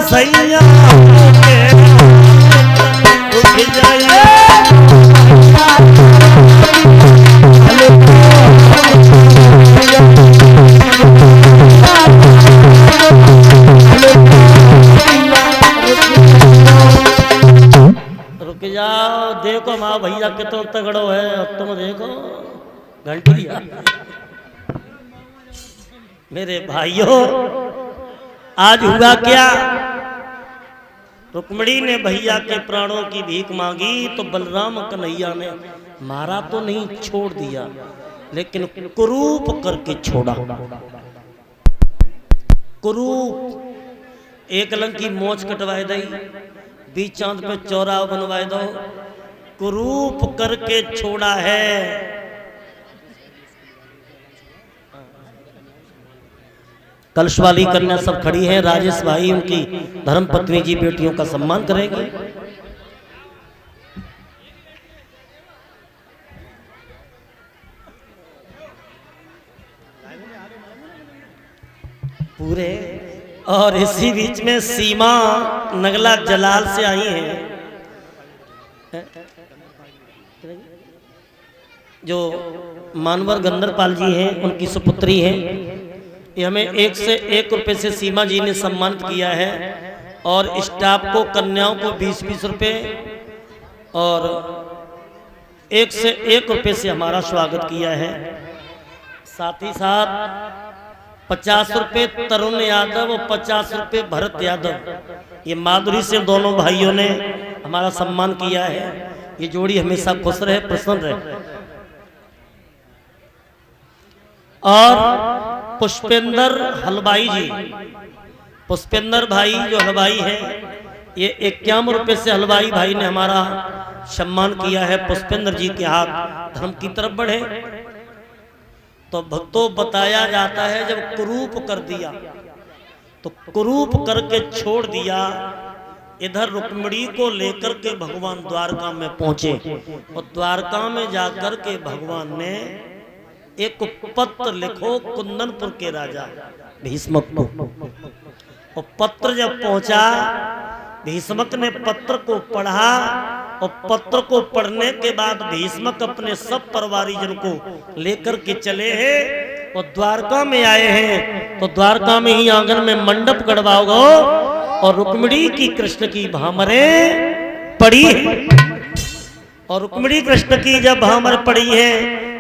सैया रुक जाओ, देखो माँ भैया कितना तगड़ो है। तुम देखो घंटी दिया। मेरे भाइयों आज हुआ क्या, रुक्मिणी ने भैया के प्राणों की भीख मांगी तो बलराम कन्हैया ने मारा तो नहीं, छोड़ दिया, लेकिन कुरूप करके छोड़ा। कुरूप, एक लंग की मोच कटवाए दई, बीच चांद पे चौराहा बनवाए दो, कुरूप करके छोड़ा है। कलश वाली कन्या सब खड़ी है। राजेश भाई उनकी धर्म पत्नी जी बेटियों का सम्मान करेंगे। पूरे और इसी बीच में सीमा नगला जलाल से आई हैं, जो मानवर गंदरपाल जी हैं, उनकी सुपुत्री हैं। ये हमें 1 से 1 रुपए से सीमा जी ने सम्मानित किया है और स्टाफ को, कन्याओं को 20-20 रुपए और 1 से 1 रुपए से हमारा स्वागत किया है। साथ ही साथ 50 रुपए तरुण यादव और 50 रुपए भरत यादव, ये माधुरी से दोनों भाइयों ने हमारा सम्मान किया है। ये जोड़ी हमेशा खुश रहे, प्रसन्न रहे। और पुष्पेंद्र हलवाई जी, पुष्पेंद्र भाई जो हलवाई हैं, ये 51 रुपए से हलवाई भाई ने हमारा सम्मान किया है। पुष्पेंद्र जी के हाथ धर्म की तरफ बढ़े। तो भक्तों बताया जाता है जब कुरूप कर दिया तो कुरूप करके छोड़ दिया। इधर रुक्मिणी को लेकर के भगवान द्वारका में पहुंचे और द्वारका में जाकर के भगवान ने एक पत्र लिखो कुंदनपुर के राजा भीष्मक को। और पत्र जब पहुंचा, भीष्मक ने पत्र को पढ़ा और पत्र को पढ़ने के बाद भीष्मक अपने सब परिवारीजन को लेकर के चले हैं और द्वारका में आए हैं। तो द्वारका में ही आंगन में मंडप गड़वाओ और रुक्मिणी की कृष्ण की भामरें पड़ी है। और रुक्मिणी कृष्ण की जब भामर पड़ी है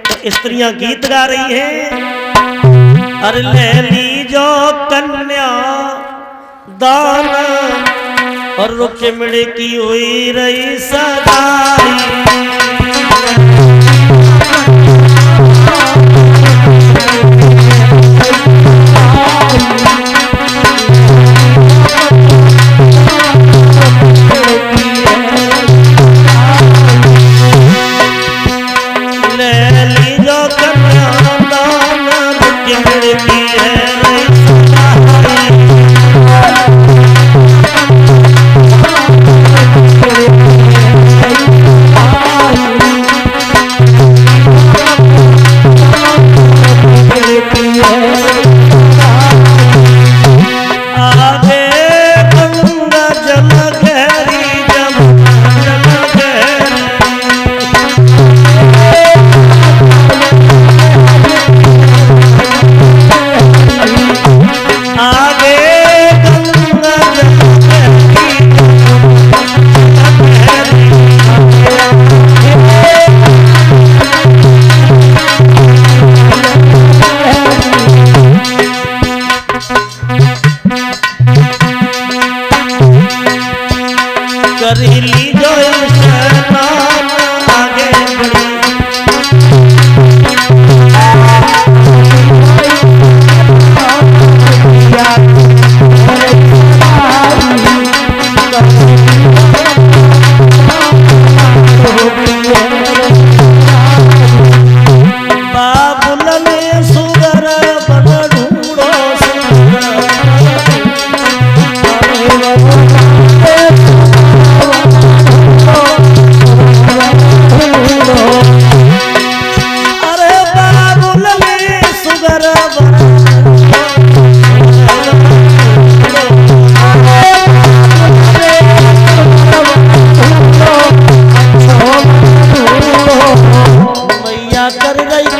तो स्त्रियां गीत गा रही हैं, अरे ले लीजो कन्या दान और रुक्मिणी की हुई रही सगाई। ले लीजो कन्या दान रुक्मिणी की है रही सगाई।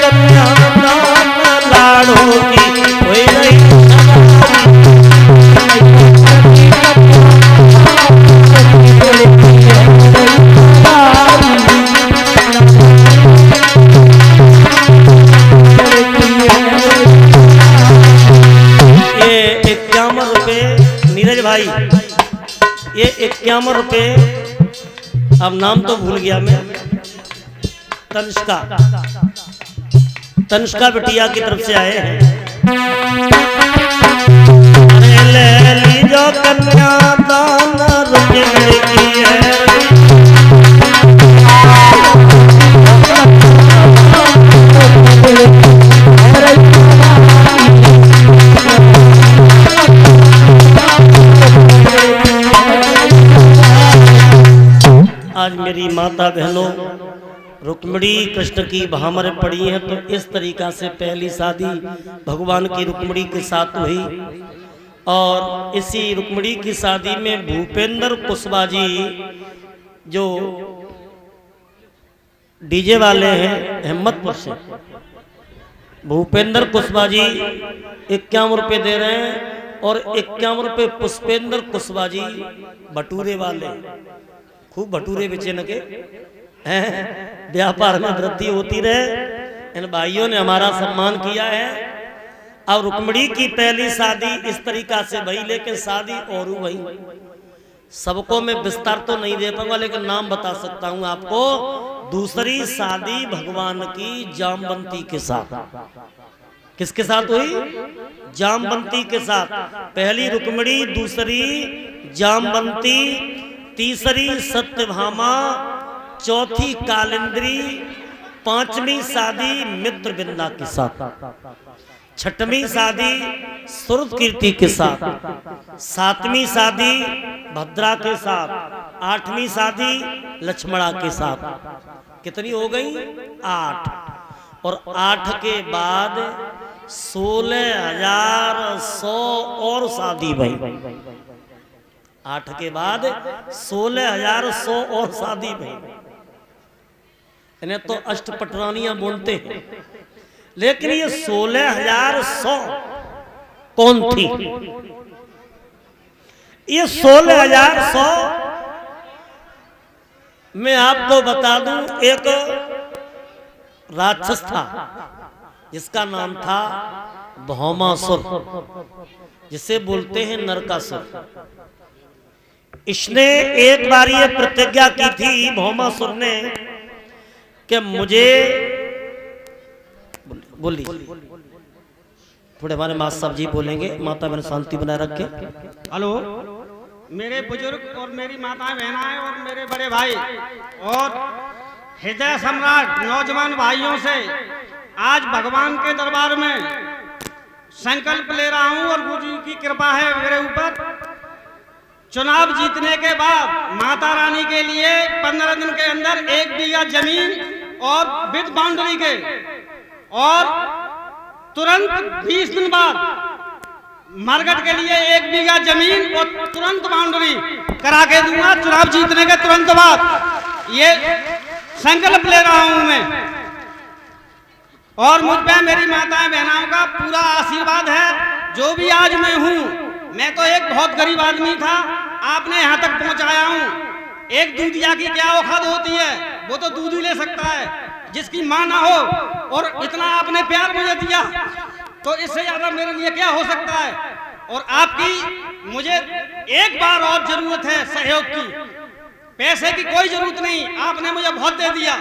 कन्यादान लाड़ों की कोई नहीं भाई। ये 51 रुपए, अब नाम तो भूल गया मैं, तनिष्का बिटिया की तरफ से आए हैं। अरे ले लीजो कन्यादान रुकमणी की है, आज मेरी माता बहनों रुक्मिणी कृष्ण की भामर पड़ी है, तो इस तरीका से पहली शादी भगवान की रुक्मिणी के साथ हुई। और इसी रुक्मिणी की शादी में भूपेंद्र कुशवाहा जी जो डीजे वाले हैं अहमदपुर से, भूपेंद्र कुशवाहा जी 51 रुपये दे रहे हैं और 51 रुपये पुष्पेंद्र कुशवाहा जी भटूरे वाले, खूब भटूरे बेचे न के व्यापार में वृद्धि होती रहे। इन भाइयों ने हमारा सम्मान किया है। अब रुक्मिणी की पहली शादी इस तरीका से भई, लेकिन शादी और भई सबको मैं विस्तार तो नहीं दे पाऊंगा, लेकिन नाम बता सकता हूं आपको। दूसरी शादी भगवान की जामवंती के साथ। किसके साथ हुई? जामवंती के साथ। पहली रुक्मिणी, दूसरी जामवंती, तीसरी सत्यभामा, चौथी कालिंद्री, पांचवी शादी मित्रविंदा के साथ, छठवीं शादी सुरकीर्ति के साथ, सातवीं शादी भद्रा के साथ, आठवीं शादी लक्ष्मणा के साथ। कितनी हो गई? 8। और 8 के बाद 16,100 और शादी भई। 8 के बाद 16,100 और शादी भई। इन्हें तो अष्टपटरानियां बोलते हैं, लेकिन ये 16,100 कौन थी? ये 16,100 मैं आपको बता दूं, एक राक्षस था जिसका नाम था भौमासुर, जिसे बोलते हैं नरकासुर। इसने एक बार ये प्रतिज्ञा की थी भौमासुर ने कि मुझे, बोली थोड़े हमारे माँ साहब जी बोलेंगे, माता बहन शांति बनाए रखे। हेलो, मेरे बुजुर्ग और मेरी माताएं बहनाएं और मेरे बड़े भाई और हृदय सम्राट नौजवान भाइयों से आज भगवान के दरबार में संकल्प ले रहा हूं और गुरु जी की कृपा है मेरे ऊपर। चुनाव जीतने के बाद माता रानी के लिए 15 दिन के अंदर 1 बीघा जमीन और विद बाउंड्री के, और तुरंत 20 दिन बाद मरघट के लिए 1 बीघा जमीन और तुरंत बाउंड्री करा के दूंगा चुनाव जीतने के तुरंत बाद। ये संकल्प ले रहा हूं मैं, और मुझ पे मेरी माताएं बहनों का पूरा आशीर्वाद है। जो भी आज मैं हूं, मैं तो एक बहुत गरीब आदमी था, आपने यहां तक पहुंचाया हूं। एक दूधिया की क्या औकात होती है, वो तो दूध ही ले सकता है, जिसकी मां ना हो, और इतना आपने प्यार मुझे दिया, तो इससे ज्यादा मेरे लिए क्या हो सकता है। और आपकी मुझे एक बार और जरूरत है सहयोग की, पैसे की कोई जरूरत नहीं, आपने मुझे बहुत दे दिया।